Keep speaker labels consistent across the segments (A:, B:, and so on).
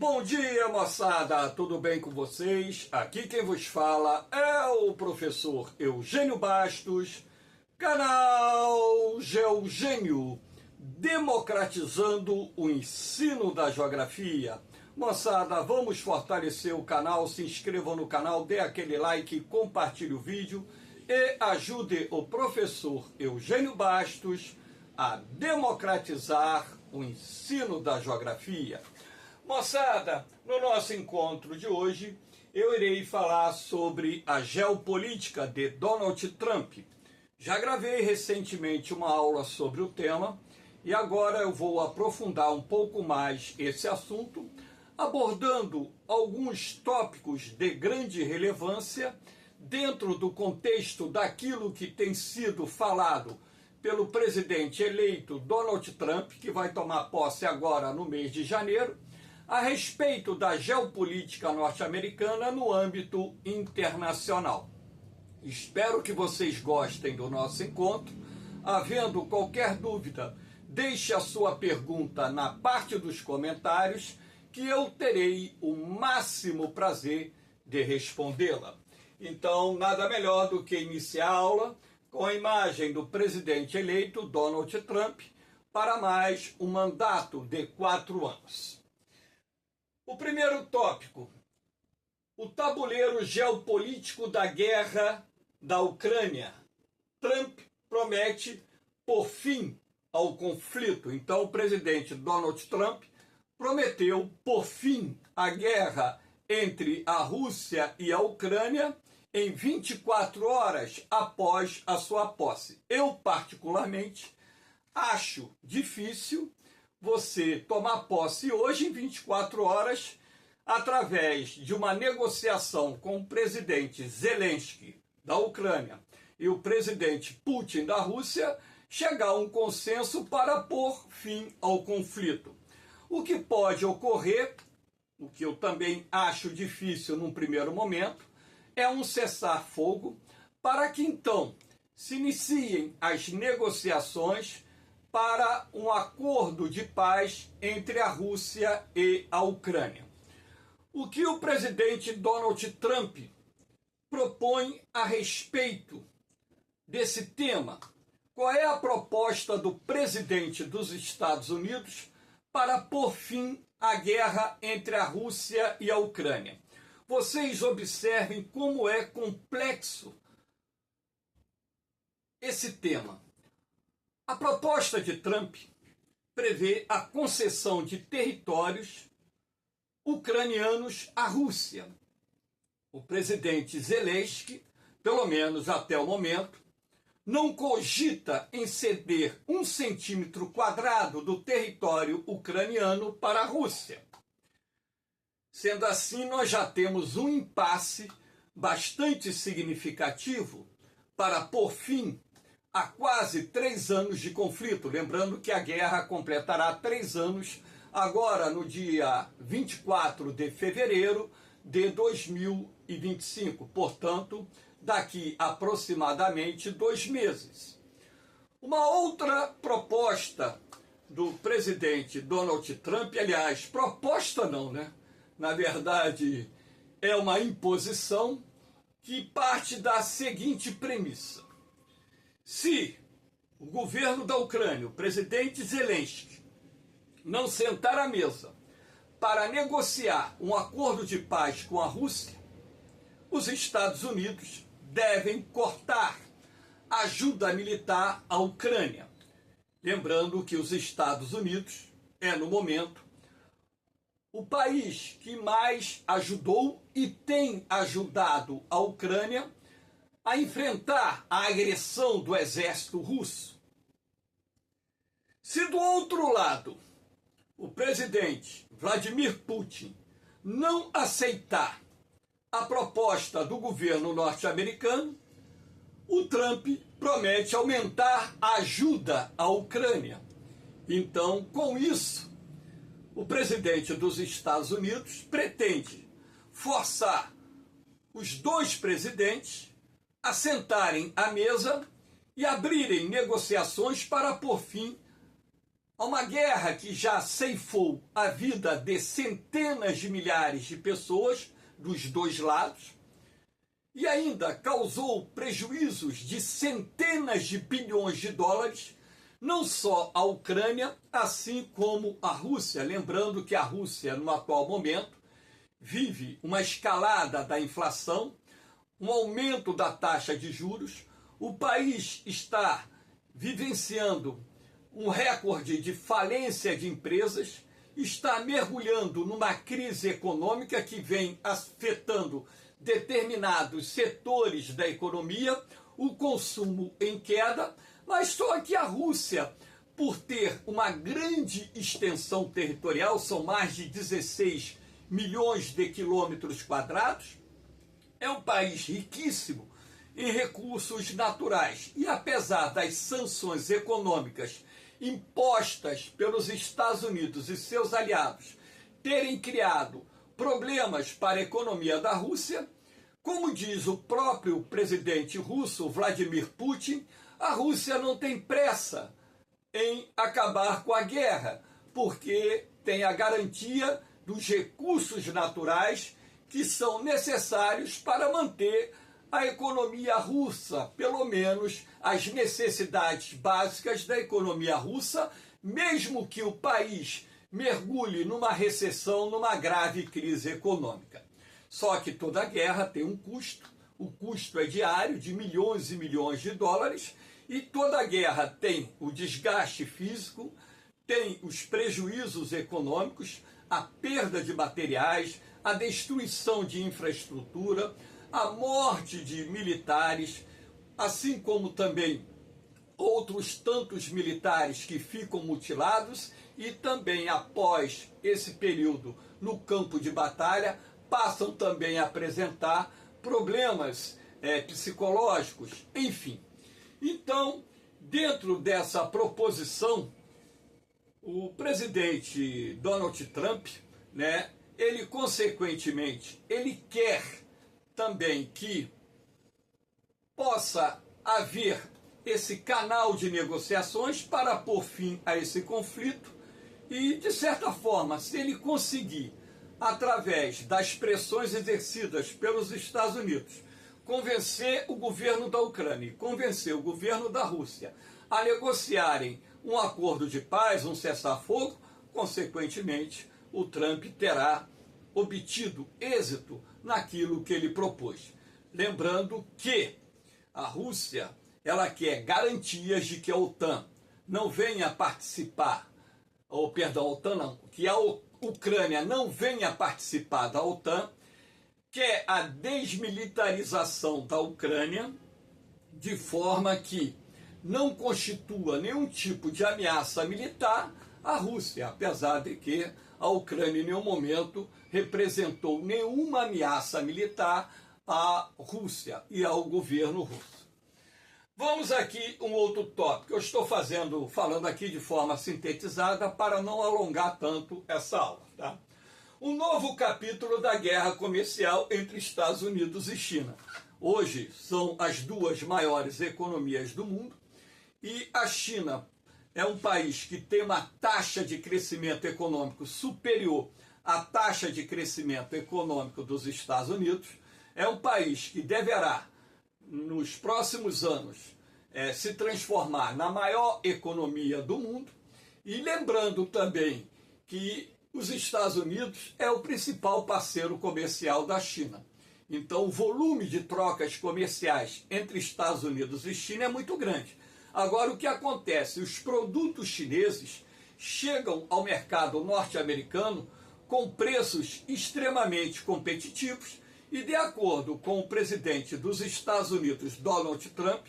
A: Bom dia, moçada! Tudo bem com vocês? Aqui quem vos fala é o professor Eugênio Bastos, canal Geugênio, democratizando o ensino da geografia. Moçada, vamos fortalecer o canal, se inscrevam no canal, dê aquele like, compartilhe o vídeo e ajude o professor Eugênio Bastos a democratizar o ensino da geografia. Moçada, no nosso encontro de hoje, eu irei falar sobre a geopolítica de Donald Trump. Já gravei recentemente uma aula sobre o tema e agora eu vou aprofundar um pouco mais esse assunto, abordando alguns tópicos de grande relevância dentro do contexto daquilo que tem sido falado pelo presidente eleito Donald Trump, que vai tomar posse agora no mês de janeiro, a respeito da geopolítica norte-americana no âmbito internacional. Espero que vocês gostem do nosso encontro. Havendo qualquer dúvida, deixe a sua pergunta na parte dos comentários, que eu terei o máximo prazer de respondê-la. Então, nada melhor do que iniciar a aula com a imagem do presidente eleito Donald Trump para mais um mandato de 4 anos. O primeiro tópico, o tabuleiro geopolítico da guerra da Ucrânia. Trump promete pôr fim ao conflito. Então, o presidente Donald Trump prometeu pôr fim à guerra entre a Rússia e a Ucrânia em 24 horas após a sua posse. Eu, particularmente, acho difícil você tomar posse hoje em 24 horas através de uma negociação com o presidente Zelensky da Ucrânia e o presidente Putin da Rússia, chegar a um consenso para pôr fim ao conflito. O que pode ocorrer, o que eu também acho difícil num primeiro momento, é um cessar-fogo para que então se iniciem as negociações para um acordo de paz entre a Rússia e a Ucrânia. O que o presidente Donald Trump propõe a respeito desse tema? Qual é a proposta do presidente dos Estados Unidos para pôr fim à guerra entre a Rússia e a Ucrânia? Vocês observem como é complexo esse tema. A proposta de Trump prevê a concessão de territórios ucranianos à Rússia. O presidente Zelensky, pelo menos até o momento, não cogita em ceder 1 centímetro quadrado do território ucraniano para a Rússia. Sendo assim, nós já temos um impasse bastante significativo para pôr fim há quase 3 anos de conflito. Lembrando que a guerra completará 3 anos agora no dia 24 de fevereiro de 2025. Portanto, daqui aproximadamente 2 meses. Uma outra proposta do presidente Donald Trump, aliás, proposta não, né? Na verdade, é uma imposição que parte da seguinte premissa. Se o governo da Ucrânia, o presidente Zelensky, não sentar à mesa para negociar um acordo de paz com a Rússia, os Estados Unidos devem cortar ajuda militar à Ucrânia. Lembrando que os Estados Unidos é, no momento, o país que mais ajudou e tem ajudado a Ucrânia a enfrentar a agressão do exército russo. Se do outro lado o presidente Vladimir Putin não aceitar a proposta do governo norte-americano, o Trump promete aumentar a ajuda à Ucrânia. Então, com isso, o presidente dos Estados Unidos pretende forçar os 2 presidentes a sentarem à mesa e abrirem negociações para pôr fim a uma guerra que já ceifou a vida de centenas de milhares de pessoas dos dois lados e ainda causou prejuízos de centenas de bilhões de dólares, não só à Ucrânia, assim como à Rússia. Lembrando que a Rússia, no atual momento, vive uma escalada da inflação, um aumento da taxa de juros. O país está vivenciando um recorde de falência de empresas, está mergulhando numa crise econômica que vem afetando determinados setores da economia, o consumo em queda, mas só que a Rússia, por ter uma grande extensão territorial, são mais de 16 milhões de quilômetros quadrados, é um país riquíssimo em recursos naturais e, apesar das sanções econômicas impostas pelos Estados Unidos e seus aliados terem criado problemas para a economia da Rússia, como diz o próprio presidente russo, Vladimir Putin, a Rússia não tem pressa em acabar com a guerra, porque tem a garantia dos recursos naturais que são necessários para manter a economia russa, pelo menos as necessidades básicas da economia russa, mesmo que o país mergulhe numa recessão, numa grave crise econômica. Só que toda guerra tem um custo, o custo é diário, de milhões e milhões de dólares, e toda guerra tem o desgaste físico, tem os prejuízos econômicos, a perda de materiais, a destruição de infraestrutura, a morte de militares, assim como também outros tantos militares que ficam mutilados e também após esse período no campo de batalha passam também a apresentar problemas psicológicos, enfim. Então, dentro dessa proposição, o presidente Donald Trump, ele consequentemente, ele quer também que possa haver esse canal de negociações para pôr fim a esse conflito e, de certa forma, se ele conseguir, através das pressões exercidas pelos Estados Unidos, convencer o governo da Ucrânia e convencer o governo da Rússia a negociarem um acordo de paz, um cessar-fogo, consequentemente, o Trump terá obtido êxito naquilo que ele propôs. Lembrando que a Rússia, ela quer garantias de que a OTAN não venha participar, a OTAN não, que a Ucrânia não venha participar da OTAN, quer a desmilitarização da Ucrânia, de forma que não constitua nenhum tipo de ameaça militar à Rússia, apesar de que a Ucrânia em nenhum momento representou nenhuma ameaça militar à Rússia e ao governo russo. Vamos aqui um outro tópico. Eu estou falando aqui de forma sintetizada para não alongar tanto essa aula, tá? Um novo capítulo da guerra comercial entre Estados Unidos e China. Hoje são as duas maiores economias do mundo e a China é um país que tem uma taxa de crescimento econômico superior à taxa de crescimento econômico dos Estados Unidos. É um país que deverá, nos próximos anos, se transformar na maior economia do mundo. E lembrando também que os Estados Unidos é o principal parceiro comercial da China. Então, o volume de trocas comerciais entre Estados Unidos e China é muito grande. Agora, o que acontece? Os produtos chineses chegam ao mercado norte-americano com preços extremamente competitivos e, de acordo com o presidente dos Estados Unidos, Donald Trump,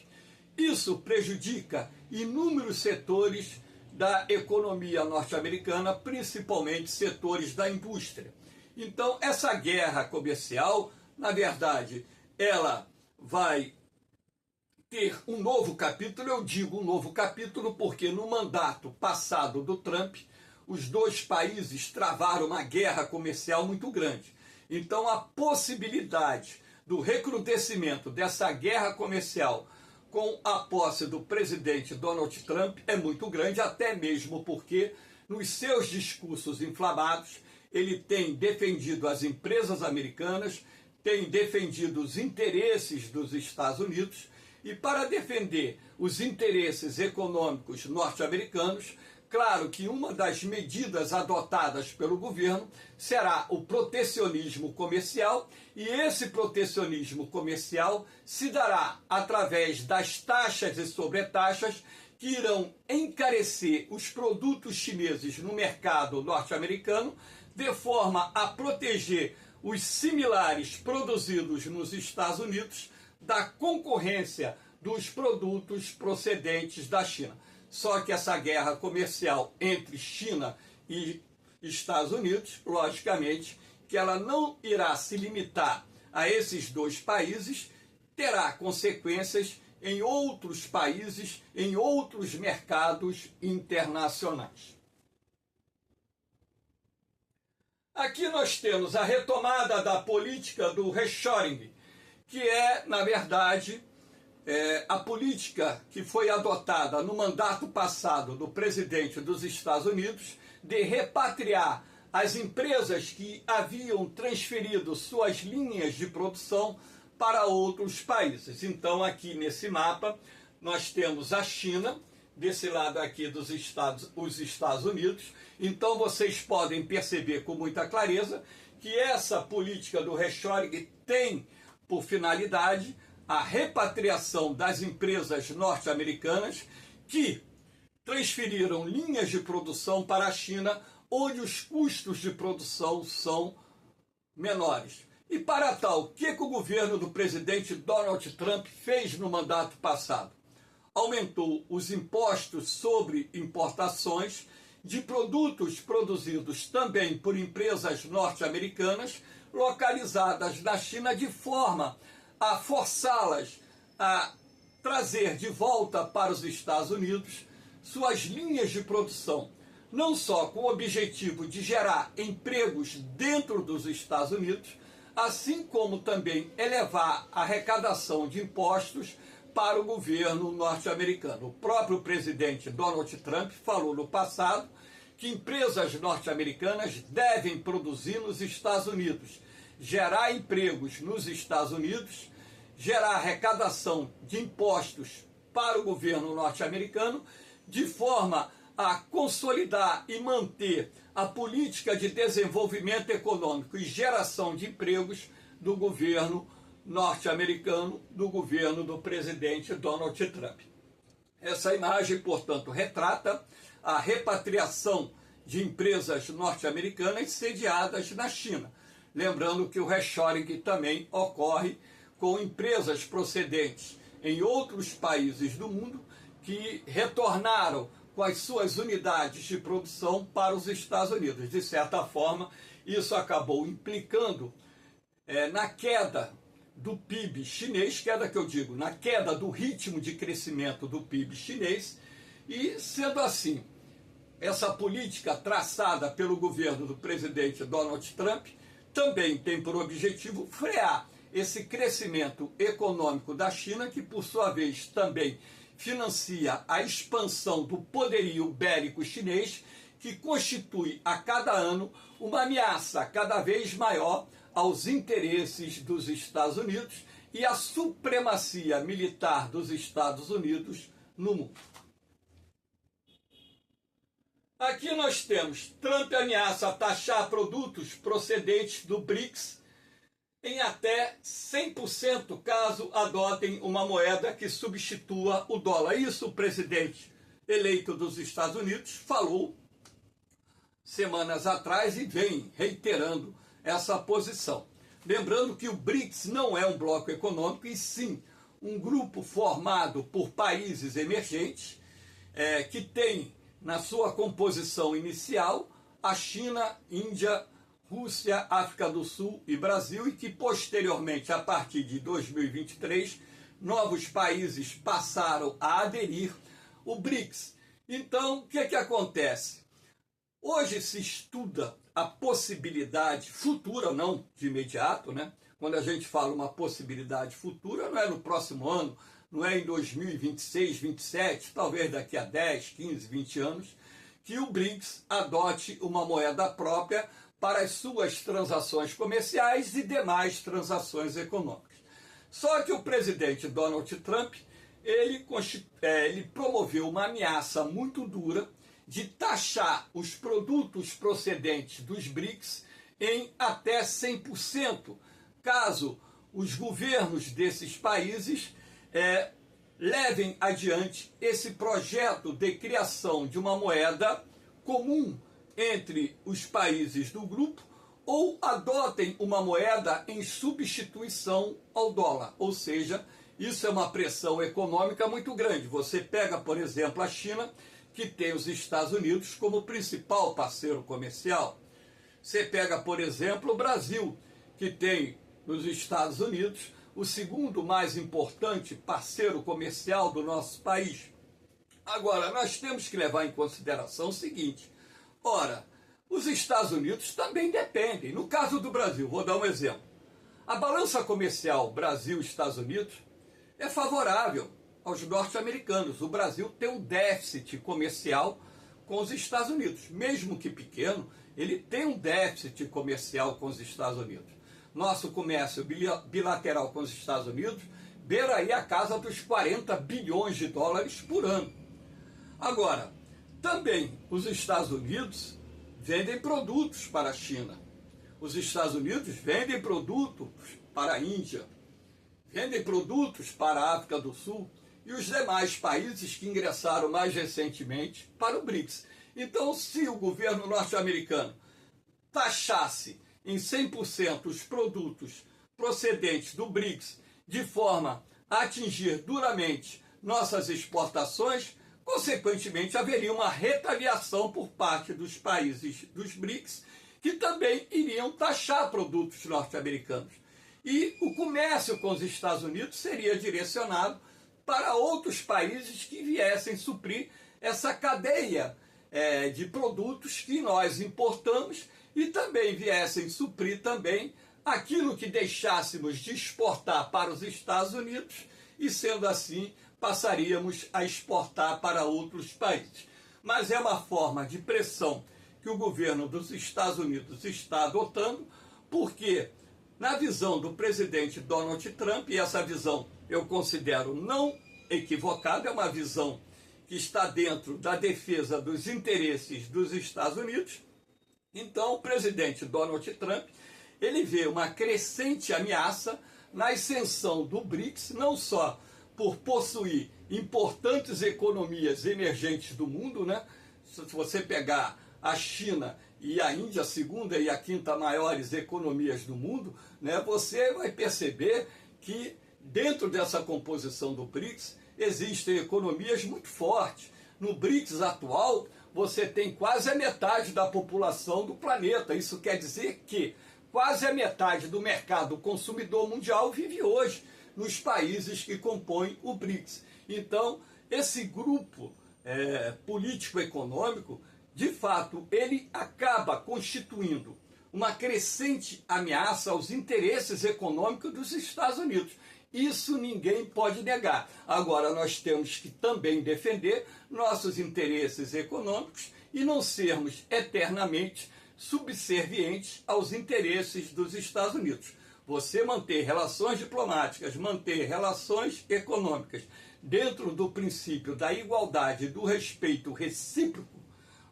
A: isso prejudica inúmeros setores da economia norte-americana, principalmente setores da indústria. Então, essa guerra comercial, na verdade, ela vai ter um novo capítulo. Eu digo um novo capítulo porque no mandato passado do Trump, os dois países travaram uma guerra comercial muito grande. Então, a possibilidade do recrudescimento dessa guerra comercial com a posse do presidente Donald Trump é muito grande, até mesmo porque nos seus discursos inflamados ele tem defendido as empresas americanas, tem defendido os interesses dos Estados Unidos, e para defender os interesses econômicos norte-americanos, claro que uma das medidas adotadas pelo governo será o protecionismo comercial, e esse protecionismo comercial se dará através das taxas e sobretaxas que irão encarecer os produtos chineses no mercado norte-americano, de forma a proteger os similares produzidos nos Estados Unidos da concorrência dos produtos procedentes da China. Só que essa guerra comercial entre China e Estados Unidos, logicamente, que ela não irá se limitar a esses dois países, terá consequências em outros países, em outros mercados internacionais. Aqui nós temos a retomada da política do reshoring, que é, na verdade, a política que foi adotada no mandato passado do presidente dos Estados Unidos de repatriar as empresas que haviam transferido suas linhas de produção para outros países. Então, aqui nesse mapa, nós temos a China, desse lado aqui os Estados Unidos. Então, vocês podem perceber com muita clareza que essa política do reshoring tem por finalidade a repatriação das empresas norte-americanas que transferiram linhas de produção para a China, onde os custos de produção são menores. E para tal, o que o governo do presidente Donald Trump fez no mandato passado? Aumentou os impostos sobre importações de produtos produzidos também por empresas norte-americanas localizadas na China, de forma a forçá-las a trazer de volta para os Estados Unidos suas linhas de produção, não só com o objetivo de gerar empregos dentro dos Estados Unidos, assim como também elevar a arrecadação de impostos para o governo norte-americano. O próprio presidente Donald Trump falou no passado que empresas norte-americanas devem produzir nos Estados Unidos, gerar empregos nos Estados Unidos, gerar arrecadação de impostos para o governo norte-americano, de forma a consolidar e manter a política de desenvolvimento econômico e geração de empregos do governo norte-americano, do governo do presidente Donald Trump. Essa imagem, portanto, retrata a repatriação de empresas norte-americanas sediadas na China. Lembrando que o reshoring também ocorre com empresas procedentes em outros países do mundo que retornaram com as suas unidades de produção para os Estados Unidos. De certa forma, isso acabou implicando na queda do PIB chinês, queda que eu digo, na queda do ritmo de crescimento do PIB chinês, e sendo assim, essa política traçada pelo governo do presidente Donald Trump também tem por objetivo frear esse crescimento econômico da China, que por sua vez também financia a expansão do poderio bélico chinês, que constitui a cada ano uma ameaça cada vez maior aos interesses dos Estados Unidos e à supremacia militar dos Estados Unidos no mundo. Aqui nós temos: Trump ameaça taxar produtos procedentes do BRICS em até 100% caso adotem uma moeda que substitua o dólar. Isso o presidente eleito dos Estados Unidos falou semanas atrás e vem reiterando essa posição. Lembrando que o BRICS não é um bloco econômico, e sim um grupo formado por países emergentes que tem na sua composição inicial a China, Índia, Rússia, África do Sul e Brasil, e que posteriormente, a partir de 2023, novos países passaram a aderir ao BRICS. Então, o que acontece? Hoje se estuda a possibilidade futura, não de imediato, né? Quando a gente fala uma possibilidade futura, não é no próximo ano, não é em 2026, 27, talvez daqui a 10, 15, 20 anos, que o BRICS adote uma moeda própria para as suas transações comerciais e demais transações econômicas. Só que o presidente Donald Trump, ele promoveu uma ameaça muito dura de taxar os produtos procedentes dos BRICS em até 100%, caso os governos desses países levem adiante esse projeto de criação de uma moeda comum entre os países do grupo ou adotem uma moeda em substituição ao dólar. Ou seja, isso é uma pressão econômica muito grande. Você pega, por exemplo, a China, que tem os Estados Unidos como principal parceiro comercial. Você pega, por exemplo, o Brasil, que tem nos Estados Unidos o segundo mais importante parceiro comercial do nosso país. Agora, nós temos que levar em consideração o seguinte: ora, os Estados Unidos também dependem. No caso do Brasil, vou dar um exemplo. A balança comercial Brasil-Estados Unidos é favorável aos norte-americanos. O Brasil tem um déficit comercial com os Estados Unidos. Mesmo que pequeno, ele tem um déficit comercial com os Estados Unidos. Nosso comércio bilateral com os Estados Unidos beira aí a casa dos 40 bilhões de dólares por ano. Agora, também os Estados Unidos vendem produtos para a China. Os Estados Unidos vendem produtos para a Índia, vendem produtos para a África do Sul e os demais países que ingressaram mais recentemente para o BRICS. Então, se o governo norte-americano taxasse em 100% os produtos procedentes do BRICS de forma a atingir duramente nossas exportações, consequentemente haveria uma retaliação por parte dos países dos BRICS que também iriam taxar produtos norte-americanos. E o comércio com os Estados Unidos seria direcionado para outros países que viessem suprir essa cadeia de produtos que nós importamos e também viessem suprir também aquilo que deixássemos de exportar para os Estados Unidos e, sendo assim, passaríamos a exportar para outros países. Mas é uma forma de pressão que o governo dos Estados Unidos está adotando, porque, na visão do presidente Donald Trump, e essa visão eu considero não equivocada, é uma visão que está dentro da defesa dos interesses dos Estados Unidos. Então, o presidente Donald Trump, ele vê uma crescente ameaça na ascensão do BRICS, não só por possuir importantes economias emergentes do mundo, né? Se você pegar a China e a Índia, a segunda e a quinta maiores economias do mundo, né, você vai perceber que dentro dessa composição do BRICS existem economias muito fortes. No BRICS atual, você tem quase a metade da população do planeta. Isso quer dizer que quase a metade do mercado consumidor mundial vive hoje nos países que compõem o BRICS. Então, esse grupo político-econômico, de fato, ele acaba constituindo uma crescente ameaça aos interesses econômicos dos Estados Unidos. Isso ninguém pode negar. Agora, nós temos que também defender nossos interesses econômicos e não sermos eternamente subservientes aos interesses dos Estados Unidos. Você manter relações diplomáticas, manter relações econômicas dentro do princípio da igualdade e do respeito recíproco,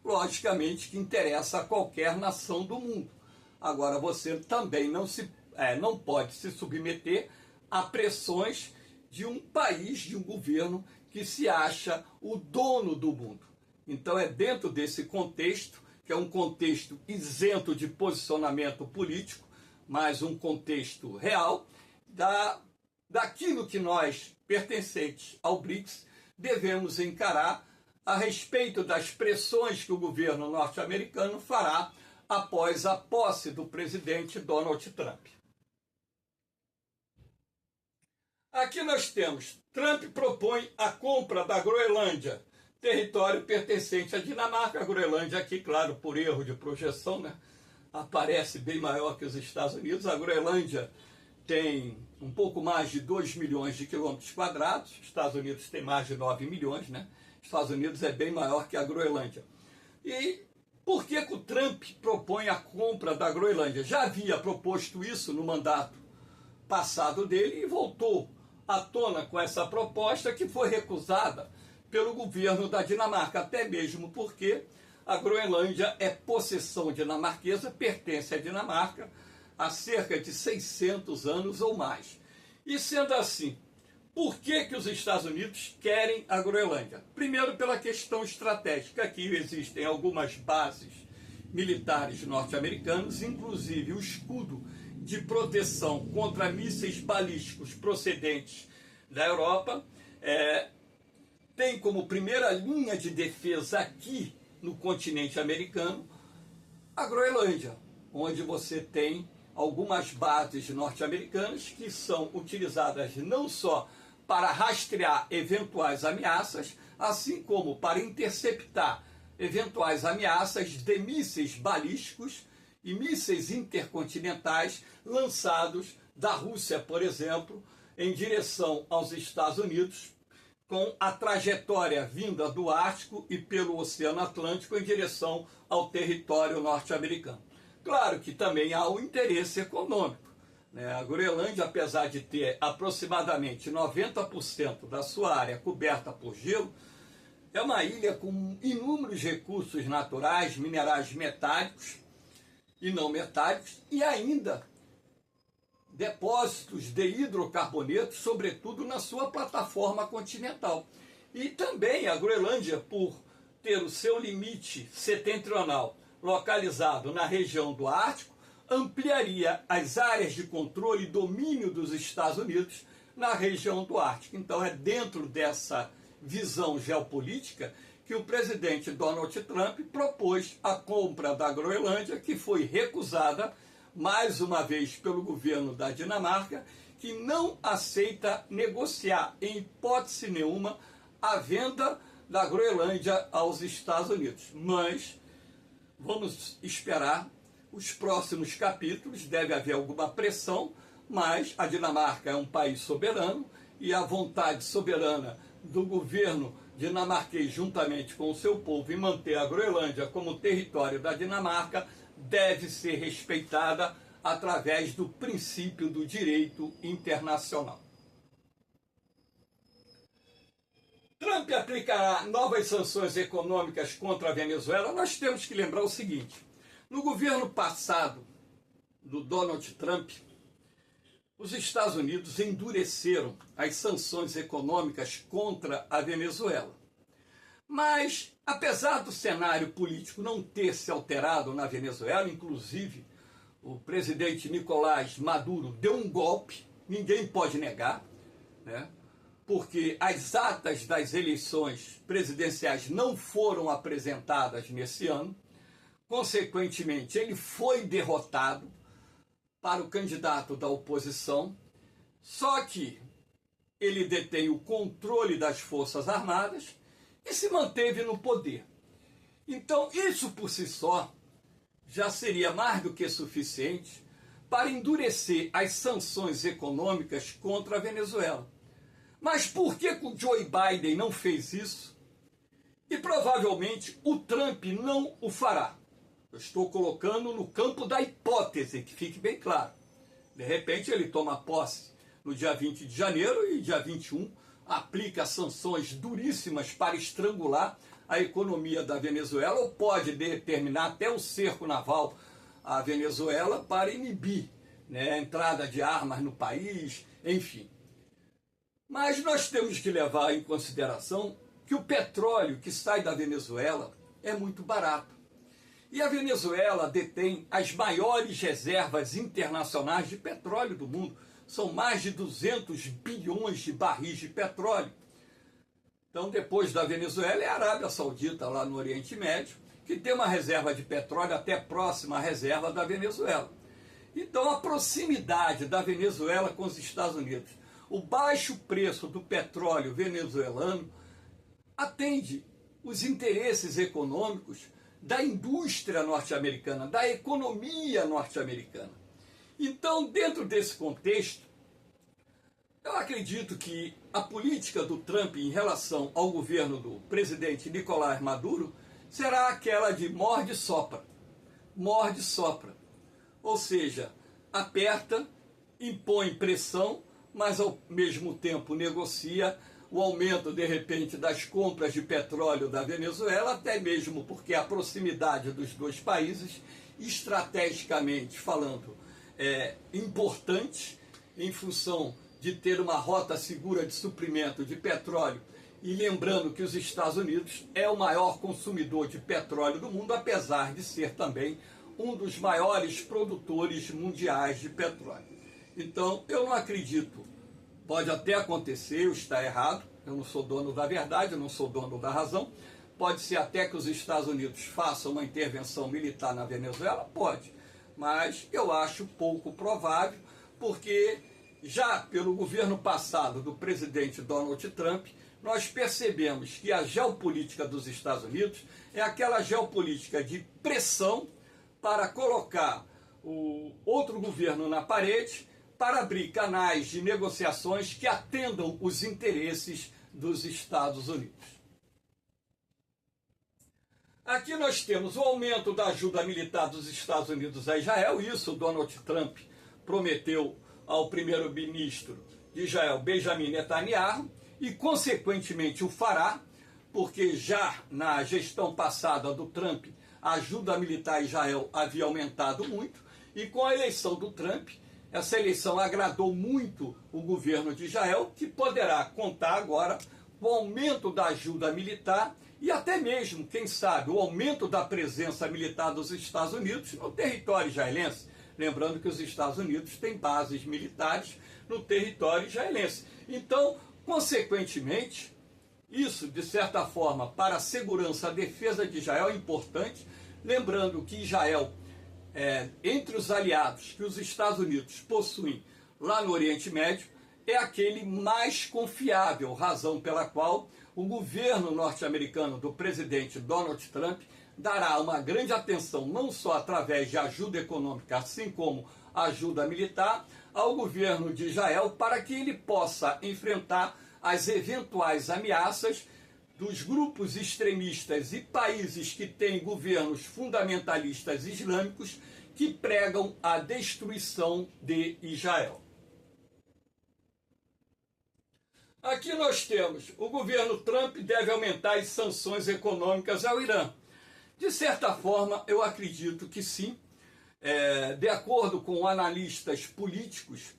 A: logicamente que interessa a qualquer nação do mundo. Agora, você também não pode se submeter a pressões de um país, de um governo que se acha o dono do mundo. Então é dentro desse contexto, que é um contexto isento de posicionamento político, mas um contexto real, daquilo que nós, pertencentes ao BRICS, devemos encarar a respeito das pressões que o governo norte-americano fará após a posse do presidente Donald Trump. Aqui nós temos, Trump propõe a compra da Groenlândia, território pertencente à Dinamarca. A Groenlândia aqui, claro, por erro de projeção, né, aparece bem maior que os Estados Unidos. A Groenlândia tem um pouco mais de 2 milhões de quilômetros quadrados. Os Estados Unidos tem mais de 9 milhões, né? Os Estados Unidos é bem maior que a Groenlândia. E por que o Trump propõe a compra da Groenlândia? Já havia proposto isso no mandato passado dele e voltou à tona com essa proposta que foi recusada pelo governo da Dinamarca, até mesmo porque a Groenlândia é possessão dinamarquesa, pertence à Dinamarca há cerca de 600 anos ou mais. E sendo assim, por que os Estados Unidos querem a Groenlândia? Primeiro, pela questão estratégica. Aqui existem algumas bases militares norte-americanas, inclusive o escudo de proteção contra mísseis balísticos procedentes da Europa, tem como primeira linha de defesa aqui no continente americano a Groenlândia, onde você tem algumas bases norte-americanas que são utilizadas não só para rastrear eventuais ameaças, assim como para interceptar eventuais ameaças de mísseis balísticos e mísseis intercontinentais lançados da Rússia, por exemplo, em direção aos Estados Unidos, com a trajetória vinda do Ártico e pelo Oceano Atlântico em direção ao território norte-americano. Claro que também há o interesse econômico, né? A Groenlândia, apesar de ter aproximadamente 90% da sua área coberta por gelo, é uma ilha com inúmeros recursos naturais, minerais metálicos e não metálicos, e ainda depósitos de hidrocarbonetos, sobretudo na sua plataforma continental. E também a Groenlândia, por ter o seu limite setentrional localizado na região do Ártico, ampliaria as áreas de controle e domínio dos Estados Unidos na região do Ártico. Então é dentro dessa visão geopolítica que o presidente Donald Trump propôs a compra da Groenlândia, que foi recusada mais uma vez pelo governo da Dinamarca, que não aceita negociar em hipótese nenhuma a venda da Groenlândia aos Estados Unidos. Mas vamos esperar os próximos capítulos, deve haver alguma pressão, mas a Dinamarca é um país soberano e a vontade soberana do governo dinamarquês, juntamente com o seu povo, em manter a Groenlândia como território da Dinamarca, deve ser respeitada através do princípio do direito internacional. Trump aplicará novas sanções econômicas contra a Venezuela. Nós temos que lembrar o seguinte: no governo passado do Donald Trump, os Estados Unidos endureceram as sanções econômicas contra a Venezuela. Mas, apesar do cenário político não ter se alterado na Venezuela, inclusive o presidente Nicolás Maduro deu um golpe, ninguém pode negar, né? Porque as atas das eleições presidenciais não foram apresentadas nesse ano. Consequentemente, ele foi derrotado para o candidato da oposição, só que ele detém o controle das Forças Armadas e se manteve no poder. Então, isso por si só já seria mais do que suficiente para endurecer as sanções econômicas contra a Venezuela. Mas por que o Joe Biden não fez isso? E provavelmente o Trump não o fará. Eu estou colocando no campo da hipótese, que fique bem claro. De repente ele toma posse no dia 20 de janeiro e dia 21 aplica sanções duríssimas para estrangular a economia da Venezuela, ou pode determinar até o cerco naval à Venezuela para inibir, né, a entrada de armas no país, enfim. Mas nós temos que levar em consideração que o petróleo que sai da Venezuela é muito barato. E a Venezuela detém as maiores reservas internacionais de petróleo do mundo. São mais de 200 bilhões de barris de petróleo. Então, depois da Venezuela, é a Arábia Saudita, lá no Oriente Médio, que tem uma reserva de petróleo até próxima à reserva da Venezuela. Então, a proximidade da Venezuela com os Estados Unidos, o baixo preço do petróleo venezuelano, atende os interesses econômicos da indústria norte-americana, da economia norte-americana. Então, dentro desse contexto, Eu acredito que a política do Trump em relação ao governo do presidente Nicolás Maduro será aquela de morde-sopra. Morde-sopra. Ou seja, aperta, impõe pressão, mas ao mesmo tempo negocia o aumento, de repente, das compras de petróleo da Venezuela, até mesmo porque a proximidade dos dois países, estrategicamente falando, é importante em função de ter uma rota segura de suprimento de petróleo. E lembrando que os Estados Unidos é o maior consumidor de petróleo do mundo, apesar de ser também um dos maiores produtores mundiais de petróleo. Então, eu não acredito. Pode até acontecer, eu estar errado, eu não sou dono da verdade, eu não sou dono da razão. Pode ser até que os Estados Unidos façam uma intervenção militar na Venezuela? Pode. Mas eu acho pouco provável, porque já pelo governo passado do presidente Donald Trump, nós percebemos que a geopolítica dos Estados Unidos é aquela geopolítica de pressão para colocar o outro governo na parede, para abrir canais de negociações que atendam os interesses dos Estados Unidos. Aqui nós temos o aumento da ajuda militar dos Estados Unidos a Israel, isso Donald Trump prometeu ao primeiro-ministro de Israel, Benjamin Netanyahu, e consequentemente o fará, porque já na gestão passada do Trump, a ajuda militar a Israel havia aumentado muito, e com a eleição do Trump, essa eleição agradou muito o governo de Israel, que poderá contar agora com o aumento da ajuda militar e até mesmo, quem sabe, o aumento da presença militar dos Estados Unidos no território israelense. Lembrando que os Estados Unidos têm bases militares no território israelense. Então, consequentemente, isso, de certa forma, para a segurança, a defesa de Israel é importante. Lembrando que Israel, entre os aliados que os Estados Unidos possuem lá no Oriente Médio, é aquele mais confiável, razão pela qual o governo norte-americano do presidente Donald Trump dará uma grande atenção, não só através de ajuda econômica, assim como ajuda militar, ao governo de Israel, para que ele possa enfrentar as eventuais ameaças dos grupos extremistas e países que têm governos fundamentalistas islâmicos que pregam a destruição de Israel. Aqui nós temos, o governo Trump deve aumentar as sanções econômicas ao Irã. De certa forma, eu acredito que sim. De acordo com analistas políticos,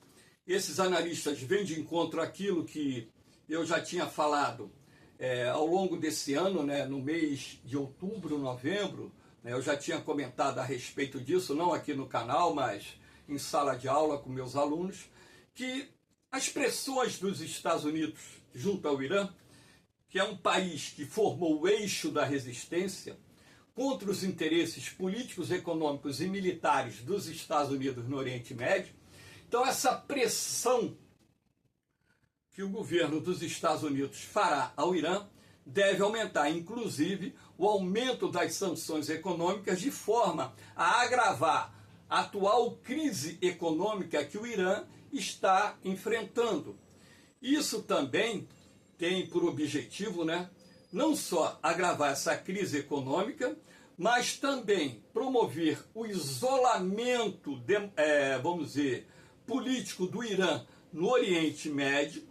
A: esses analistas vêm de encontro àquilo que eu já tinha falado ao longo desse ano, no mês de outubro, novembro, eu já tinha comentado a respeito disso, não aqui no canal, mas em sala de aula com meus alunos, que as pressões dos Estados Unidos junto ao Irã, que é um país que formou o eixo da resistência contra os interesses políticos, econômicos e militares dos Estados Unidos no Oriente Médio. Então, essa pressão que o governo dos Estados Unidos fará ao Irã deve aumentar, inclusive, o aumento das sanções econômicas de forma a agravar a atual crise econômica que o Irã está enfrentando. Isso também tem por objetivo, não só agravar essa crise econômica, mas também promover o isolamento, vamos dizer, político do Irã no Oriente Médio.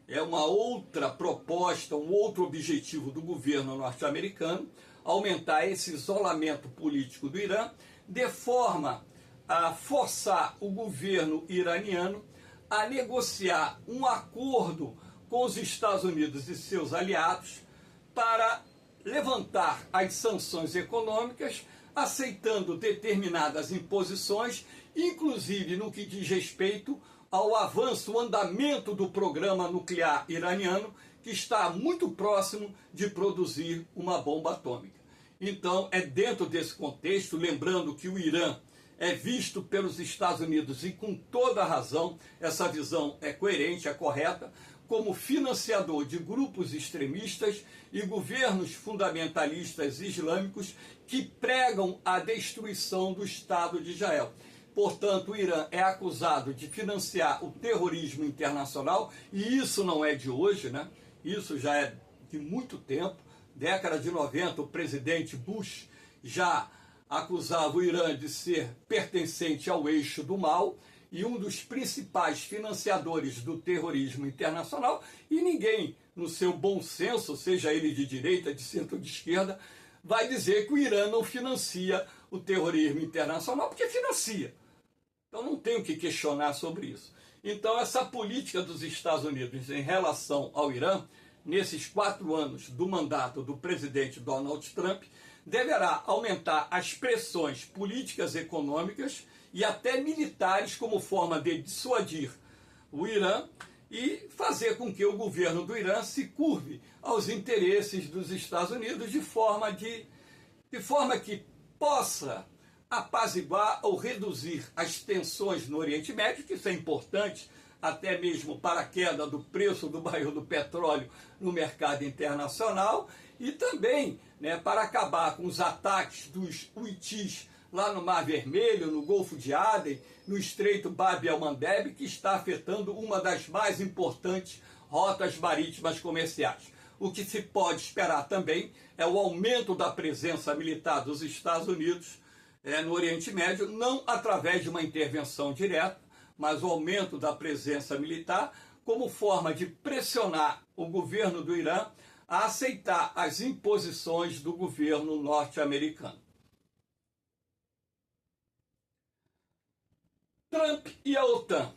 A: É uma outra proposta, um outro objetivo do governo norte-americano, aumentar esse isolamento político do Irã, de forma a forçar o governo iraniano a negociar um acordo com os Estados Unidos e seus aliados para levantar as sanções econômicas, aceitando determinadas imposições, inclusive no que diz respeito ao avanço, o andamento do programa nuclear iraniano, que está muito próximo de produzir uma bomba atômica. Então, é dentro desse contexto, lembrando que o Irã é visto pelos Estados Unidos, e com toda razão, essa visão é coerente, é correta, como financiador de grupos extremistas e governos fundamentalistas islâmicos que pregam a destruição do Estado de Israel. Portanto, o Irã é acusado de financiar o terrorismo internacional, e isso não é de hoje, né? Isso já é de muito tempo. Década de 90, o presidente Bush já acusava o Irã de ser pertencente ao eixo do mal e um dos principais financiadores do terrorismo internacional, e ninguém, no seu bom senso, seja ele de direita, de centro ou de esquerda, vai dizer que o Irã não financia o terrorismo internacional, porque financia. Então não tem o que questionar sobre isso. Então essa política dos Estados Unidos em relação ao Irã, nesses 4 anos do mandato do presidente Donald Trump, deverá aumentar as pressões políticas, econômicas e até militares como forma de dissuadir o Irã e fazer com que o governo do Irã se curve aos interesses dos Estados Unidos de forma que possa apaziguar ou reduzir as tensões no Oriente Médio, que isso é importante até mesmo para a queda do preço do barril do petróleo no mercado internacional, e também, né, para acabar com os ataques dos Houthis lá no Mar Vermelho, no Golfo de Aden, no Estreito Bab el-Mandeb, que está afetando uma das mais importantes rotas marítimas comerciais. O que se pode esperar também é o aumento da presença militar dos Estados Unidos no Oriente Médio, não através de uma intervenção direta, mas o aumento da presença militar como forma de pressionar o governo do Irã a aceitar as imposições do governo norte-americano. Trump e a OTAN.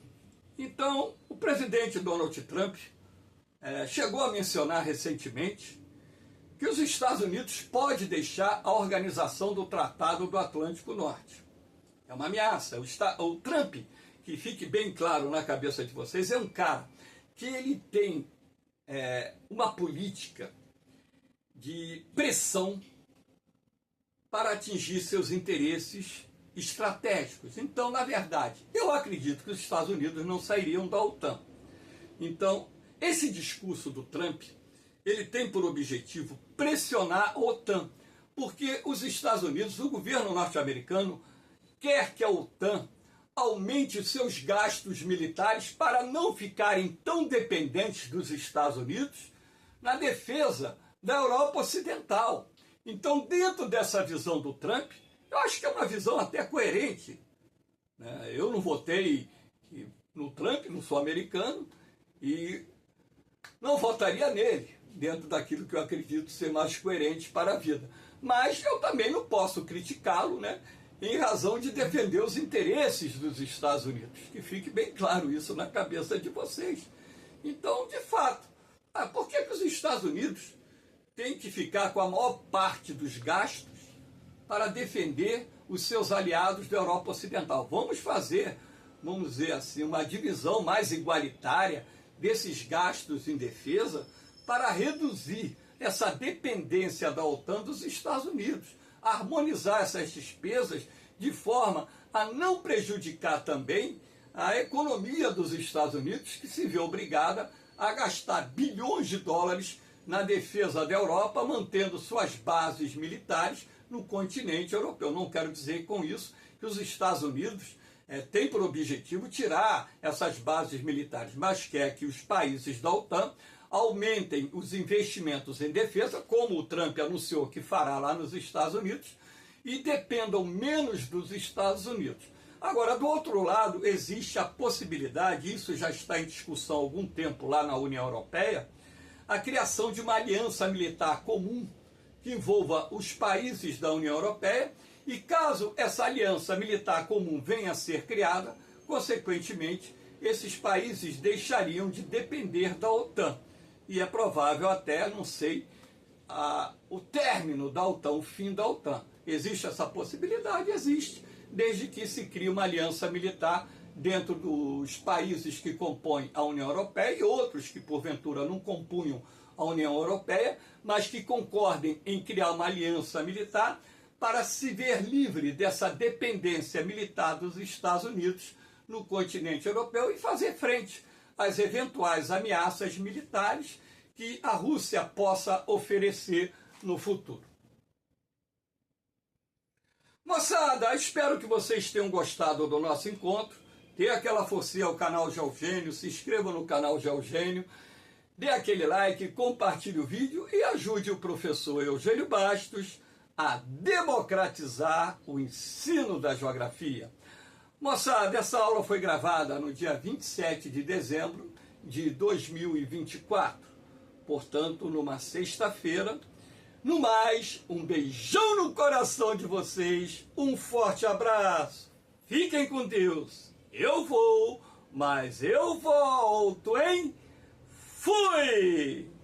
A: Então, o presidente Donald Trump chegou a mencionar recentemente que os Estados Unidos podem deixar a organização do Tratado do Atlântico Norte. É uma ameaça. O Trump, que fique bem claro na cabeça de vocês, é um cara que ele tem uma política de pressão para atingir seus interesses estratégicos. Então, na verdade, eu acredito que os Estados Unidos não sairiam da OTAN. Então, esse discurso do Trump, ele tem por objetivo pressionar a OTAN, porque os Estados Unidos, o governo norte-americano, quer que a OTAN aumente os seus gastos militares para não ficarem tão dependentes dos Estados Unidos na defesa da Europa Ocidental. Então, dentro dessa visão do Trump, eu acho que é uma visão até coerente. Eu não votei no Trump, não sou americano, e não votaria nele, dentro daquilo que eu acredito ser mais coerente para a vida. Mas eu também não posso criticá-lo, né, em razão de defender os interesses dos Estados Unidos. Que fique bem claro isso na cabeça de vocês. Então, de fato, por que os Estados Unidos têm que ficar com a maior parte dos gastos para defender os seus aliados da Europa Ocidental? Vamos fazer, vamos dizer assim, uma divisão mais igualitária desses gastos em defesa para reduzir essa dependência da OTAN dos Estados Unidos, harmonizar essas despesas de forma a não prejudicar também a economia dos Estados Unidos, que se vê obrigada a gastar bilhões de dólares na defesa da Europa, mantendo suas bases militares no continente europeu. Não quero dizer com isso que os Estados Unidos têm por objetivo tirar essas bases militares, mas quer que os países da OTAN aumentem os investimentos em defesa, como o Trump anunciou que fará lá nos Estados Unidos, e dependam menos dos Estados Unidos. Agora, do outro lado, existe a possibilidade, isso já está em discussão há algum tempo lá na União Europeia, a criação de uma aliança militar comum que envolva os países da União Europeia, e caso essa aliança militar comum venha a ser criada, consequentemente, esses países deixariam de depender da OTAN. E é provável até, não sei, o término da OTAN, o fim da OTAN. Existe essa possibilidade? Existe, desde que se crie uma aliança militar dentro dos países que compõem a União Europeia e outros que, porventura, não compunham a União Europeia, mas que concordem em criar uma aliança militar para se ver livre dessa dependência militar dos Estados Unidos no continente europeu e fazer frente às eventuais ameaças militares que a Rússia possa oferecer no futuro. Moçada, espero que vocês tenham gostado do nosso encontro. Dê aquela forcinha ao canal Geogênio, se inscreva no canal Geogênio, dê aquele like, compartilhe o vídeo e ajude o professor Eugênio Bastos a democratizar o ensino da geografia. Moçada, essa aula foi gravada no dia 27 de dezembro de 2024, portanto, numa sexta-feira. No mais, um beijão no coração de vocês, um forte abraço, fiquem com Deus, eu vou, mas eu volto, hein? Fui!